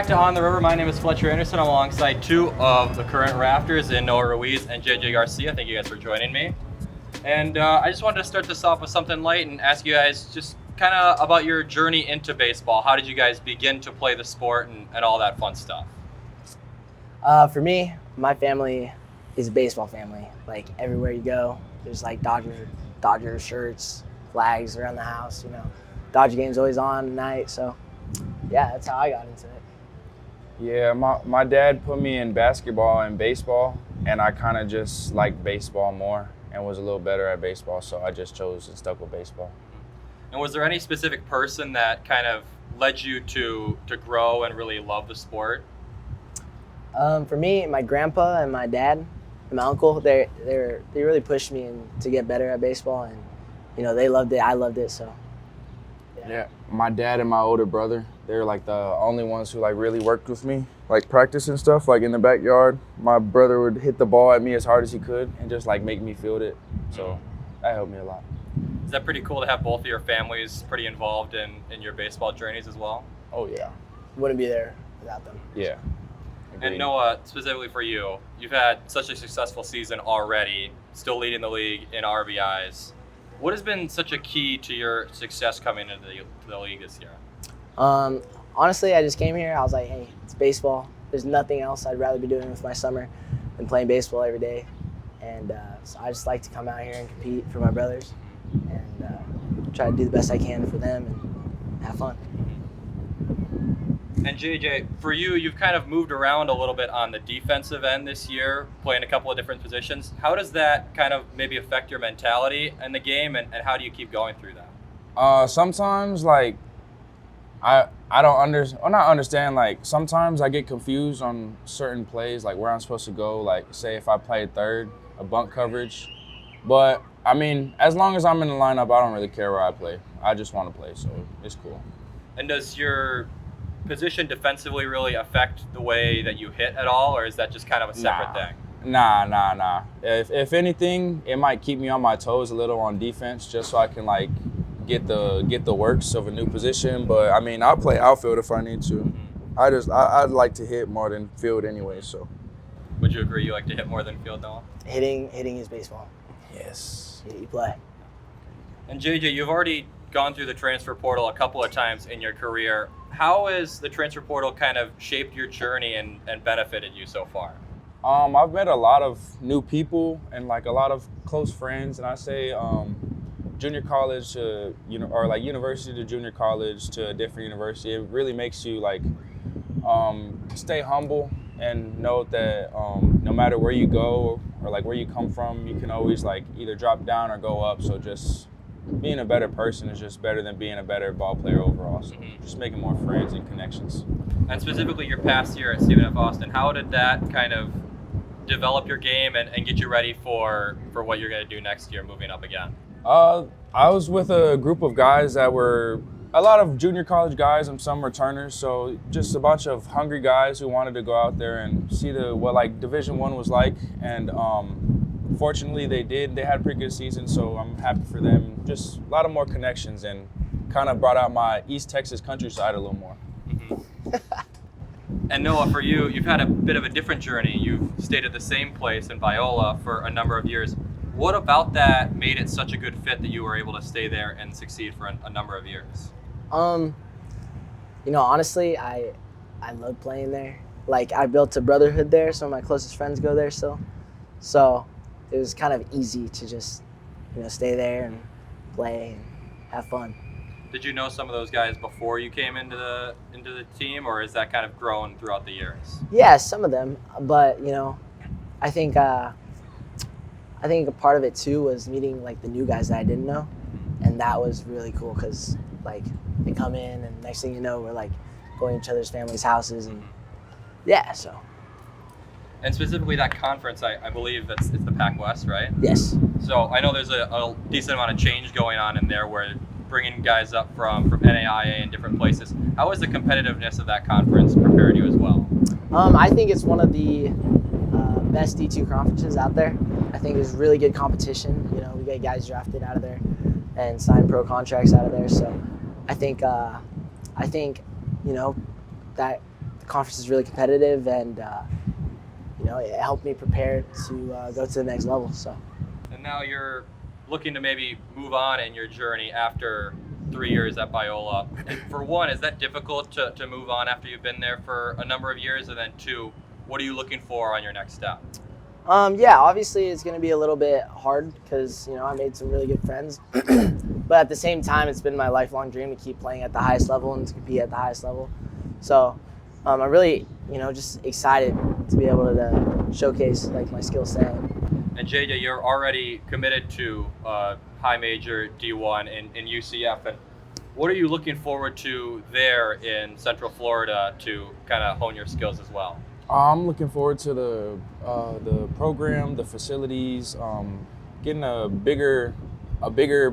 back to On the River. My name is Fletcher Anderson. I'm alongside two of the current Rafters in Noah Ruiz and JJ Garcia. Thank you guys for joining me. And I just wanted to start this off with something light and ask you guys just kind of about your journey into baseball. How did you guys begin to play the sport and all that fun stuff? For me, my family is a baseball family. Like everywhere you go, there's like Dodger shirts, flags around the house. You know, Dodger game's always on at night. So yeah, that's how I got into it. Yeah, my dad put me in basketball and baseball, and I kind of just liked baseball more and was a little better at baseball, so I just chose and stuck with baseball. And was there any specific person that kind of led you to grow and really love the sport? For me, my grandpa and my dad and my uncle, they really pushed me to get better at baseball, and you know they loved it. I loved it, so. Yeah, my dad and my older brother, they're like the only ones who like really worked with me, like practice and stuff, like in the backyard. My brother would hit the ball at me as hard as he could and just like make me field it. So that helped me a lot. Is that pretty cool to have both of your families pretty involved in your baseball journeys as well? Oh yeah. Wouldn't be there without them. Yeah. Agreed. And Noah, specifically for you, you've had such a successful season already, still leading the league in RBIs. What has been such a key to your success coming into the league this year? Honestly, I just came here. I was like, hey, it's baseball. There's nothing else I'd rather be doing with my summer than playing baseball every day. And so I just like to come out here and compete for my brothers and try to do the best I can for them and have fun. And JJ, for you, you've kind of moved around a little bit on the defensive end this year, playing a couple of different positions. How does that kind of maybe affect your mentality in the game, and how do you keep going through that? Sometimes, like, I don't not understand, like, sometimes I get confused on certain plays, like where I'm supposed to go, like, say if I played third, a bunt coverage. But, I mean, as long as I'm in the lineup, I don't really care where I play. I just want to play, so it's cool. And does your position defensively really affect the way that you hit at all, or is that just kind of a separate thing? Nah. If anything, it might keep me on my toes a little on defense, just so I can like get the works of a new position. But I mean, I'll play outfield if I need to. I'd like to hit more than field anyway. So. Would you agree you like to hit more than field, Noah? Hitting is baseball. Yes. You play. And JJ, you've already gone through the transfer portal a couple of times in your career. How has the transfer portal kind of shaped your journey and benefited you so far? I've met a lot of new people and like a lot of close friends, and I say junior college to or like university to junior college to a different university. It really makes you like stay humble and know that no matter where you go or like where you come from, you can always like either drop down or go up. So just being a better person is just better than being a better ball player overall. So just making more friends and connections. And specifically your past year at Stephen F. Austin, how did that kind of develop your game and get you ready for what you're going to do next year moving up again? I was with a group of guys that were a lot of junior college guys and some returners. So just a bunch of hungry guys who wanted to go out there and see what like Division I was like. And fortunately, they did. They had a pretty good season, so I'm happy for them. Just a lot of more connections and kind of brought out my East Texas countryside a little more. And Noah, for you, you've had a bit of a different journey. You've stayed at the same place in Viola for a number of years. What about that made it such a good fit that you were able to stay there and succeed for a number of years? Honestly, I love playing there. Like, I built a brotherhood there. Some of my closest friends go there still. So it was kind of easy to just, stay there and play and have fun. Did you know some of those guys before you came into the team, or is that kind of grown throughout the years? Yeah, some of them, but I think a part of it too was meeting like the new guys that I didn't know, and that was really cool because like they come in and next thing you know we're like going to each other's families' houses and yeah, so. And specifically that conference, I believe it's the Pac West, right? Yes. So I know there's a decent amount of change going on in there where bringing guys up from NAIA and different places. How has the competitiveness of that conference prepared you as well? I think it's one of the best D2 conferences out there. I think there's really good competition. We get guys drafted out of there and sign pro contracts out of there. So I think that the conference is really competitive, and it helped me prepare to go to the next level. So. And now you're looking to maybe move on in your journey after 3 years at Biola. And for one, is that difficult to move on after you've been there for a number of years? And then two, what are you looking for on your next step? Yeah, obviously it's going to be a little bit hard because, I made some really good friends. But at the same time, it's been my lifelong dream to keep playing at the highest level and to compete at the highest level. So I'm really, just excited to be able to showcase like my skill set. And JJ, you're already committed to high major D1 in UCF. And what are you looking forward to there in Central Florida to kind of hone your skills as well? I'm looking forward to the program, the facilities, getting a bigger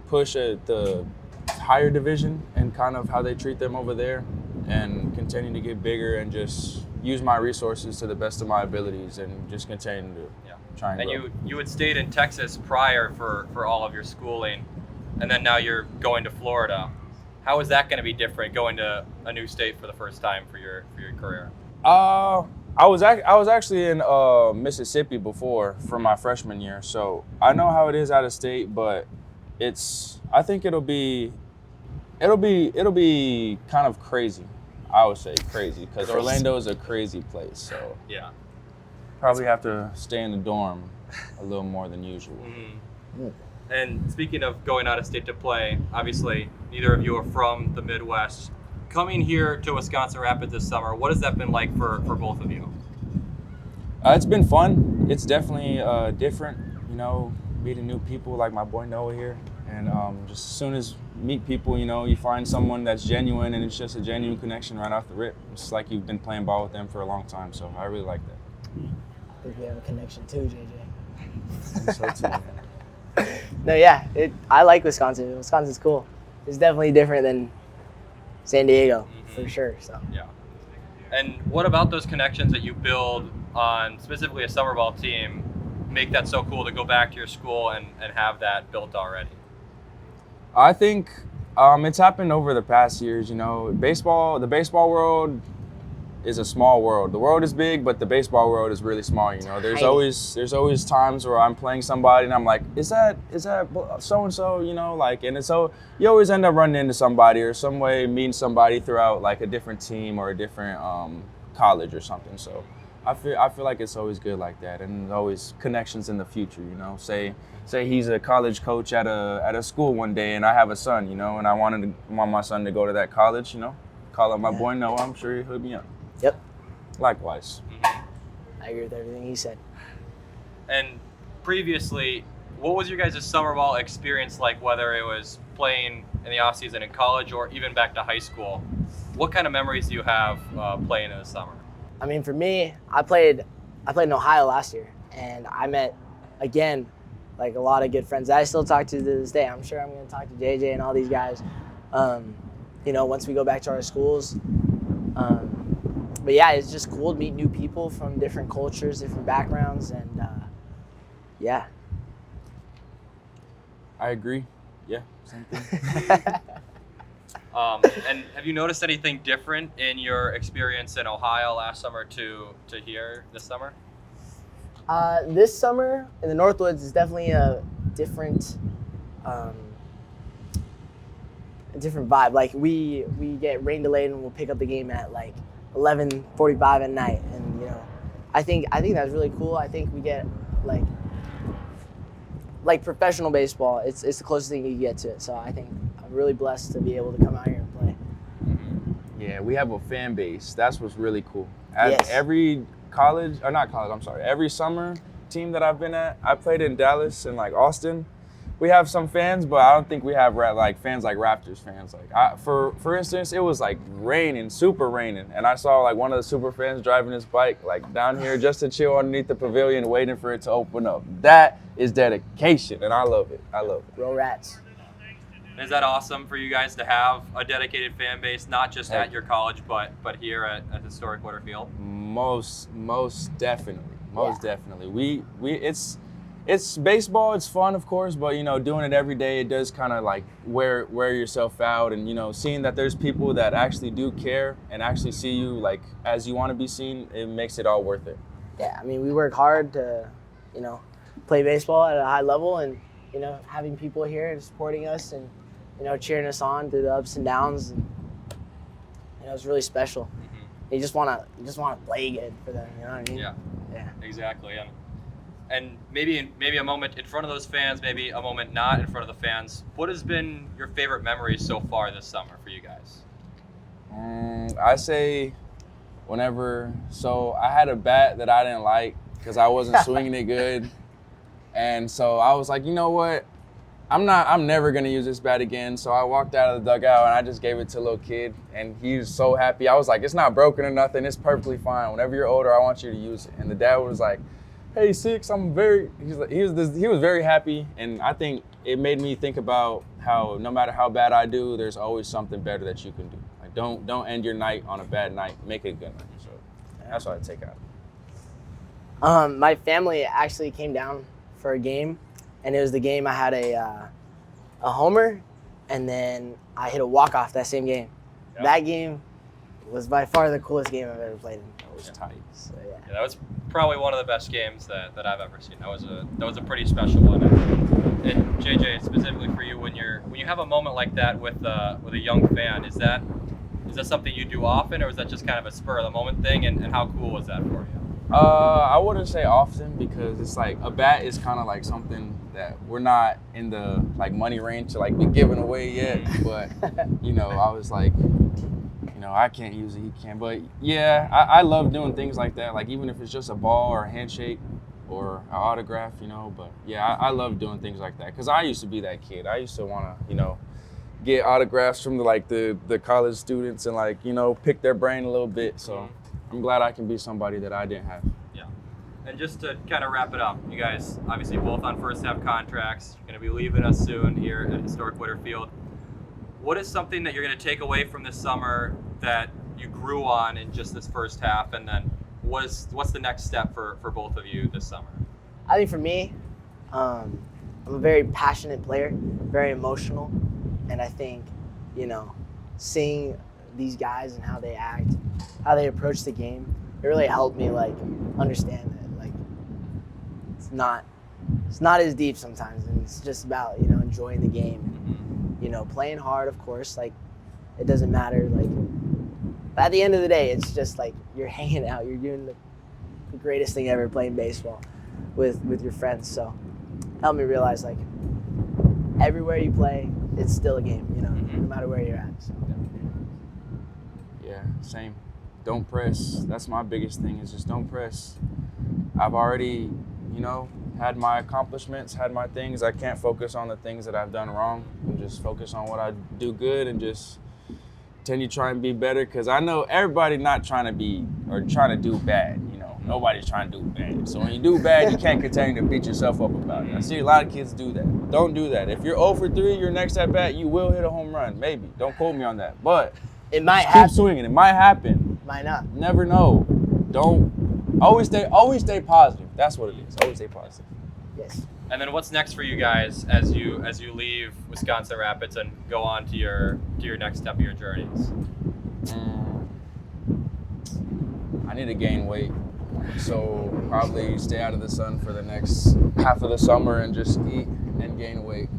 push at the higher division and kind of how they treat them over there, and continuing to get bigger and just use my resources to the best of my abilities and just continue to try and grow. You had stayed in Texas prior for all of your schooling, and then now you're going to Florida. How is that going to be different, going to a new state for the first time for your career? I was actually in Mississippi before for my freshman year, so I know how it is out of state. But I think it'll be kind of crazy. I would say crazy because Orlando is a crazy place. So yeah, probably have to stay in the dorm a little more than usual. Mm-hmm. And speaking of going out of state to play, obviously neither of you are from the Midwest. Coming here to Wisconsin Rapids this summer, what has that been like for both of you? It's been fun. It's definitely different, meeting new people like my boy Noah here. And just as soon as you meet people, you find someone that's genuine, and it's just a genuine connection right off the rip. It's like you've been playing ball with them for a long time, so I really like that. I think we have a connection too, JJ. I think so too, man. No, yeah, I like Wisconsin. Wisconsin's cool. It's definitely different than San Diego, for sure. So yeah. And what about those connections that you build on specifically a summer ball team make that so cool to go back to your school and have that built already? I think it's happened over the past years. The baseball world is a small world. The world is big, but the baseball world is really small. There's always times where I'm playing somebody and I'm like, is that so and so? And it's so you always end up running into somebody or some way meeting somebody throughout like a different team or a different college or something. So I feel like it's always good like that, and there's always connections in the future. Say he's a college coach at a school one day, and I have a son. And I want my son to go to that college. Call up my boy Noah. I'm sure he'll hook me up. Yep. Likewise. I agree with everything he said. And previously, what was your guys' summer ball experience like, whether it was playing in the off season in college or even back to high school? What kind of memories do you have playing in the summer? I mean, for me, I played in Ohio last year, and I met, again, like a lot of good friends that I still talk to this day. I'm sure I'm going to talk to JJ and all these guys, once we go back to our schools. But yeah, it's just cool to meet new people from different cultures, different backgrounds, and yeah. I agree. Yeah, same thing. And have you noticed anything different in your experience in Ohio last summer to here this summer? This summer in the Northwoods is definitely a different vibe. Like we get rain delayed and we'll pick up the game at like 11:45 at night, and I think that's really cool. I think we get like professional baseball. It's the closest thing you get to it. So I think I'm really blessed to be able to come out here and play. Yeah, we have a fan base. That's what's really cool. Yes. Every every summer team that I've been at, I played in Dallas and like Austin. We have some fans, but I don't think we have fans like Rafters fans. For instance, it was like raining, super raining, and I saw like one of the super fans driving his bike like down here just to chill underneath the pavilion, waiting for it to open up. That is dedication, and I love it. Roll Rats. Is that awesome for you guys to have a dedicated fan base, not just at your college, but here at historic Water Field? Most definitely. Definitely. It's baseball. It's fun, of course, but you know, doing it every day, it does kind of like wear yourself out, and you know, seeing that there's people that actually do care and actually see you like as you want to be seen, it makes it all worth it. Yeah, I mean, we work hard to, you know, play baseball at a high level, and you know, having people here and supporting us and you know, cheering us on through the ups and downs, and you know, it's really special. You just wanna play good for them. You know what I mean? Yeah. Yeah. Exactly. And maybe a moment in front of those fans, maybe a moment not in front of the fans. What has been your favorite memory so far this summer for you guys? I say so I had a bat that I didn't like because I wasn't swinging it good. And so I was like, you know what? I'm never gonna use this bat again. So I walked out of the dugout and I just gave it to a little kid, and he was so happy. I was like, it's not broken or nothing. It's perfectly fine. Whenever you're older, I want you to use it. And the dad was like, hey, Six, he was very happy, and I think it made me think about how no matter how bad I do, there's always something better that you can do. Like don't end your night on a bad night. Make it a good night. So that's what I take out. My family actually came down for a game, and it was the game I had a homer, and then I hit a walk-off that same game. Yep. That game was by far the coolest game I've ever played in. It was tight. So, yeah. Yeah, that was probably one of the best games that I've ever seen. That was a pretty special one. And JJ, specifically for you, when you have a moment like that with a young fan, is that something you do often, or is that just kind of a spur of the moment thing? And how cool was that for you? I wouldn't say often, because it's like a bat is kind of like something that we're not in the like money range to like be giving away yet. But you know, I was like, you know, I can't use it, he can. But yeah, I love doing things like that. Like even if it's just a ball or a handshake or an autograph, you know. But yeah, I love doing things like that because I used to be that kid. I used to want to, you know, get autographs from the college students and like, you know, pick their brain a little bit. So I'm glad I can be somebody that I didn't have. Yeah. And just to kind of wrap it up, you guys obviously both on first half contracts. You're going to be leaving us soon here at historic Witter Field. What is something that you're going to take away from this summer that you grew on in just this first half? And then what's the next step for both of you this summer? I think for me, I'm a very passionate player, very emotional. And I think, you know, seeing these guys and how they act, how they approach the game, it really helped me like understand that like it's not as deep sometimes, and it's just about, you know, enjoying the game and, you know, playing hard, of course. Like it doesn't matter, like, but at the end of the day, it's just like you're hanging out, you're doing the greatest thing ever, playing baseball with your friends. So it helped me realize like everywhere you play, it's still a game, you know, no matter where you're at. So. Yeah, same. Don't press. That's my biggest thing, is just don't press. I've already, you know, had my accomplishments, had my things. I can't focus on the things that I've done wrong, and just focus on what I do good and just continue to try and be better, because I know everybody not trying to be or trying to do bad, you know. Nobody's trying to do bad. So when you do bad, you can't continue to beat yourself up about it. I see a lot of kids do that. Don't do that. If you're 0 for 3, your next at bat, you will hit a home run. Maybe. Don't quote me on that. But it might happen. Keep swinging. It might happen. Might not. Never know. Don't always stay positive. That's what it is. Always stay positive. Yes. And then what's next for you guys as you leave Wisconsin Rapids and go on to your next step of your journeys? I need to gain weight. So probably stay out of the sun for the next half of the summer and just eat and gain weight.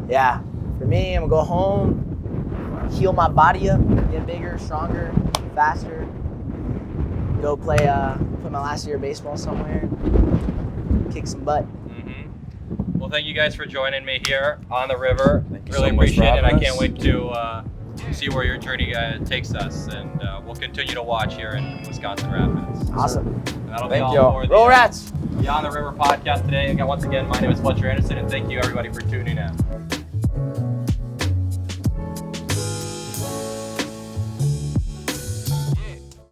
Yeah. For me, I'm gonna go home, heal my body up, get bigger, stronger, faster. Go play my last year of baseball somewhere, kick some butt. Well, thank you guys for joining me here on the river. Thank you really so much appreciate for it. I having can't us. wait to see where your journey takes us, and we'll continue to watch here in Wisconsin Rapids. Awesome. And that'll Thank be all y'all. for the Roll Rats! On the River podcast today. Again, once again, my name is Fletcher Anderson, and thank you everybody for tuning in.